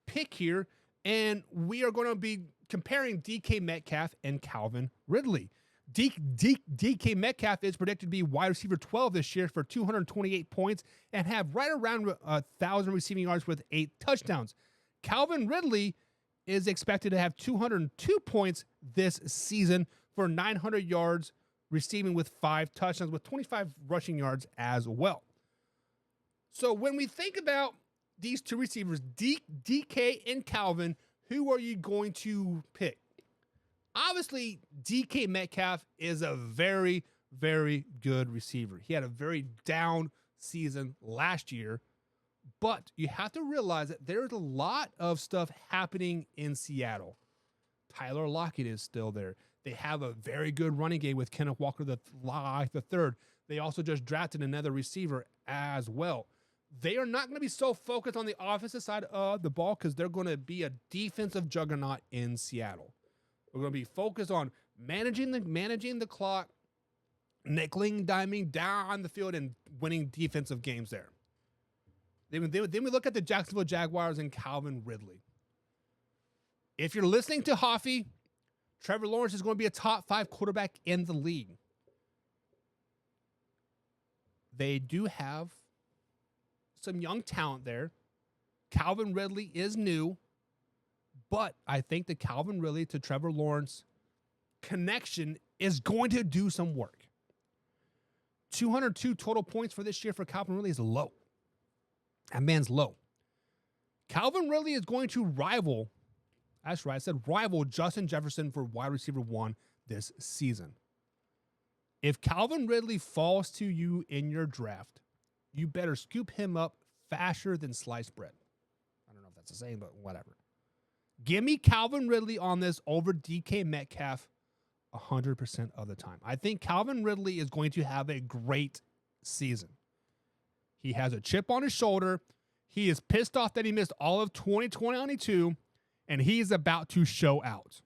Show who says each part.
Speaker 1: pick here, and we are going to be comparing DK Metcalf and Calvin Ridley. DK Metcalf is predicted to be wide receiver 12 this year for 228 points and have right around 1,000 receiving yards with 8 touchdowns. Calvin Ridley is expected to have 202 points this season for 900 yards receiving with 5 touchdowns with 25 rushing yards as well. So when we think about these two receivers, DK and Calvin, who are you going to pick? Obviously, DK Metcalf is a very, very good receiver. He had a very down season last year, but you have to realize that there's a lot of stuff happening in Seattle. Tyler Lockett is still there. They have a very good running game with Kenneth Walker the third. They also just drafted another receiver as well. They are not going to be so focused on the offensive side of the ball because they're going to be a defensive juggernaut in Seattle. We're going to be focused on managing the clock, nickeling, diming down the field, and winning defensive games there. Then we look at the Jacksonville Jaguars and Calvin Ridley. If you're listening to Hoffy, Trevor Lawrence is going to be a top 5 quarterback in the league. They do have some young talent there. Calvin Ridley is new. But I think the Calvin Ridley to Trevor Lawrence connection is going to do some work. 202 total points for this year for Calvin Ridley is low. That man's low. Calvin Ridley is going to rival, that's right, I said rival Justin Jefferson for wide receiver 1 this season. If Calvin Ridley falls to you in your draft, you better scoop him up faster than sliced bread. I don't know if that's a saying, but whatever. Give me Calvin Ridley on this over DK Metcalf 100% of the time. I think Calvin Ridley is going to have a great season. He has a chip on his shoulder. He is pissed off that he missed all of 2022, and he is about to show out.